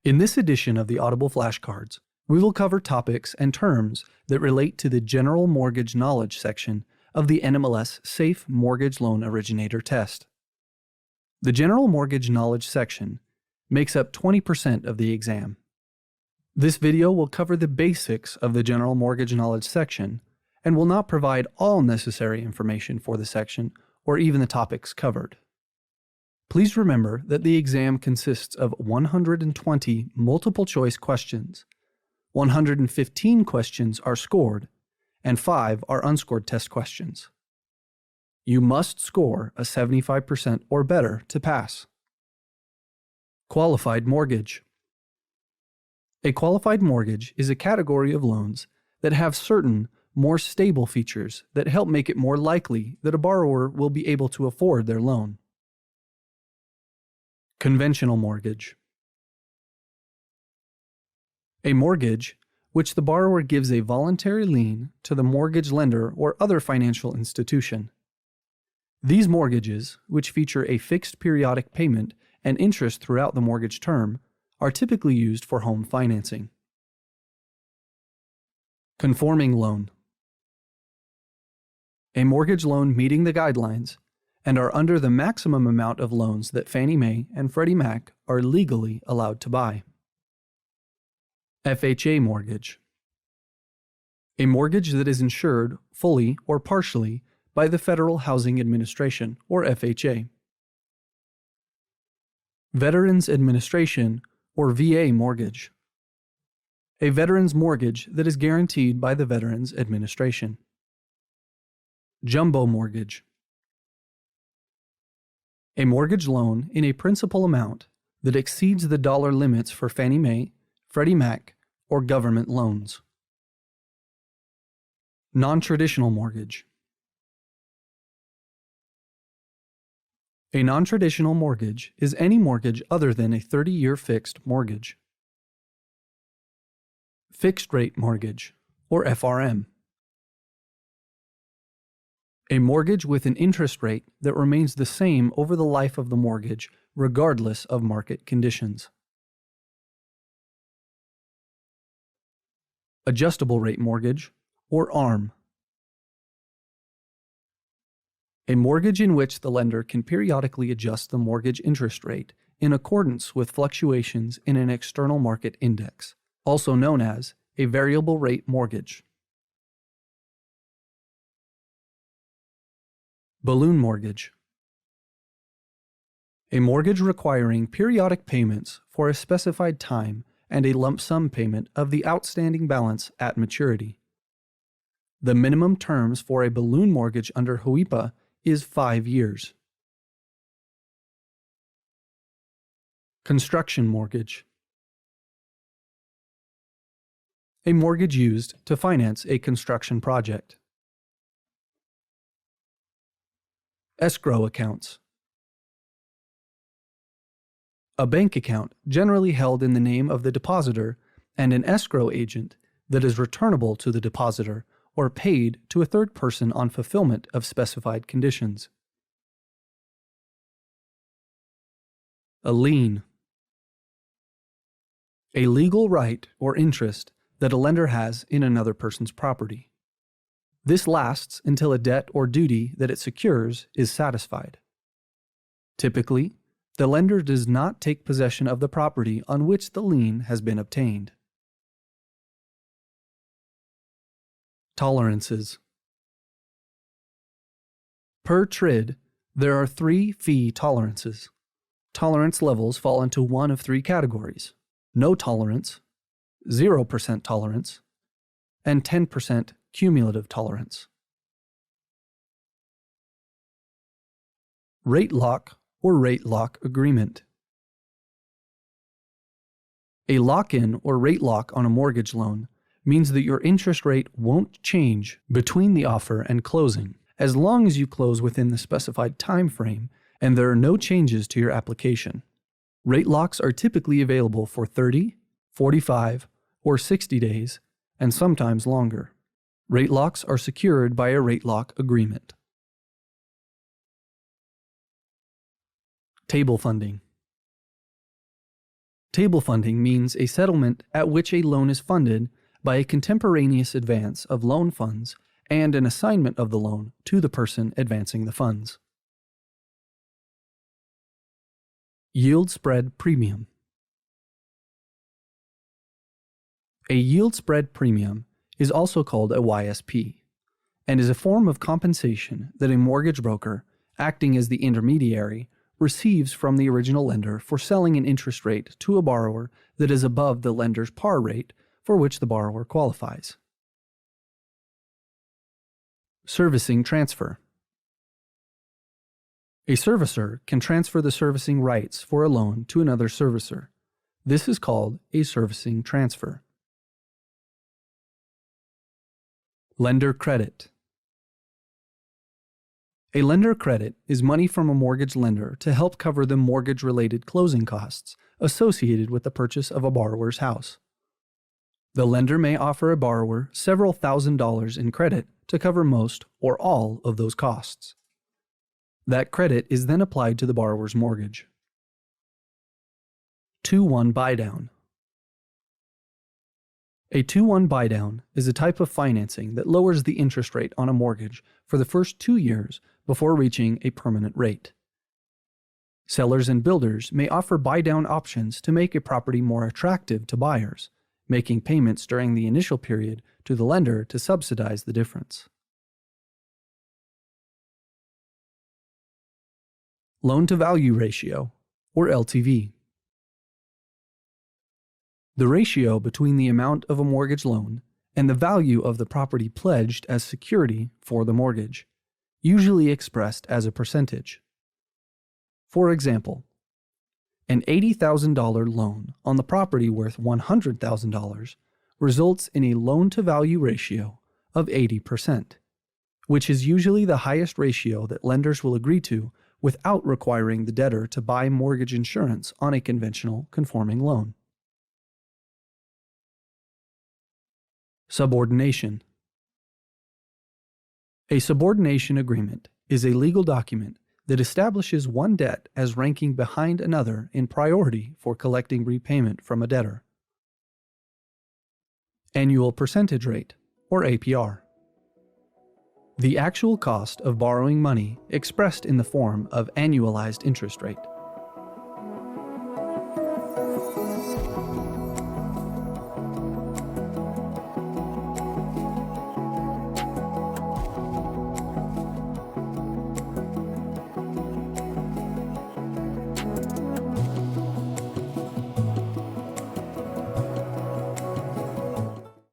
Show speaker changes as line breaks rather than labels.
In this edition of the Audible Flashcards, we will cover topics and terms that relate to the General Mortgage Knowledge section of the NMLS Safe Mortgage Loan Originator Test. The General Mortgage Knowledge section makes up 20% of the exam. This video will cover the basics of the General Mortgage Knowledge section and will not provide all necessary information for the section or even the topics covered. Please remember that the exam consists of 120 multiple-choice questions, 115 questions are scored, and 5 are unscored test questions. You must score a 75% or better to pass. Qualified mortgage. A qualified mortgage is a category of loans that have certain, more stable features that help make it more likely that a borrower will be able to afford their loan. Conventional mortgage. A mortgage, which the borrower gives a voluntary lien to the mortgage lender or other financial institution. These mortgages, which feature a fixed periodic payment and interest throughout the mortgage term, are typically used for home financing. Conforming loan. A mortgage loan meeting the guidelines and are under the maximum amount of loans that Fannie Mae and Freddie Mac are legally allowed to buy. FHA Mortgage. A mortgage that is insured fully or partially by the Federal Housing Administration, or FHA. Veterans Administration, or VA Mortgage. A veteran's mortgage that is guaranteed by the Veterans Administration. Jumbo Mortgage. A mortgage loan in a principal amount that exceeds the dollar limits for Fannie Mae, Freddie Mac, or government loans. Nontraditional mortgage. A nontraditional mortgage is any mortgage other than a 30-year fixed mortgage. Fixed rate mortgage, or FRM. A mortgage with an interest rate that remains the same over the life of the mortgage, regardless of market conditions. Adjustable rate mortgage, or ARM. A mortgage in which the lender can periodically adjust the mortgage interest rate in accordance with fluctuations in an external market index, also known as a variable rate mortgage. Balloon mortgage. A mortgage requiring periodic payments for a specified time and a lump sum payment of the outstanding balance at maturity. The minimum terms for a balloon mortgage under HWIPA is 5 years. Construction mortgage. A mortgage used to finance a construction project. Escrow accounts. A bank account generally held in the name of the depositor and an escrow agent that is returnable to the depositor or paid to a third person on fulfillment of specified conditions. A lien. A legal right or interest that a lender has in another person's property. This lasts until a debt or duty that it secures is satisfied. Typically, the lender does not take possession of the property on which the lien has been obtained. Tolerances. Per TRID, there are 3 fee tolerances. Tolerance levels fall into one of 3 categories: no tolerance, 0% tolerance, and 10% cumulative tolerance. Rate lock or rate lock agreement. A lock-in or rate lock on a mortgage loan means that your interest rate won't change between the offer and closing, as long as you close within the specified time frame and there are no changes to your application. Rate locks are typically available for 30, 45, or 60 days, and sometimes longer. Rate locks are secured by a rate lock agreement. Table funding. Table funding means a settlement at which a loan is funded by a contemporaneous advance of loan funds and an assignment of the loan to the person advancing the funds. Yield spread premium. A yield spread premium is also called a YSP and is a form of compensation that a mortgage broker, acting as the intermediary, receives from the original lender for selling an interest rate to a borrower that is above the lender's par rate for which the borrower qualifies. Servicing transfer. A servicer can transfer the servicing rights for a loan to another servicer. This is called a servicing transfer. Lender credit. A lender credit is money from a mortgage lender to help cover the mortgage-related closing costs associated with the purchase of a borrower's house. The lender may offer a borrower several $1,000s in credit to cover most or all of those costs. That credit is then applied to the borrower's mortgage. 2-1 buydown. A 2-1 buydown is a type of financing that lowers the interest rate on a mortgage for the first 2 years before reaching a permanent rate. Sellers and builders may offer buydown options to make a property more attractive to buyers, making payments during the initial period to the lender to subsidize the difference. Loan-to-value ratio, or LTV. The ratio between the amount of a mortgage loan and the value of the property pledged as security for the mortgage, usually expressed as a percentage. For example, an $80,000 loan on the property worth $100,000 results in a loan-to-value ratio of 80%, which is usually the highest ratio that lenders will agree to without requiring the debtor to buy mortgage insurance on a conventional conforming loan. Subordination. A subordination agreement is a legal document that establishes one debt as ranking behind another in priority for collecting repayment from a debtor. Annual percentage rate, or APR. The actual cost of borrowing money expressed in the form of annualized interest rate.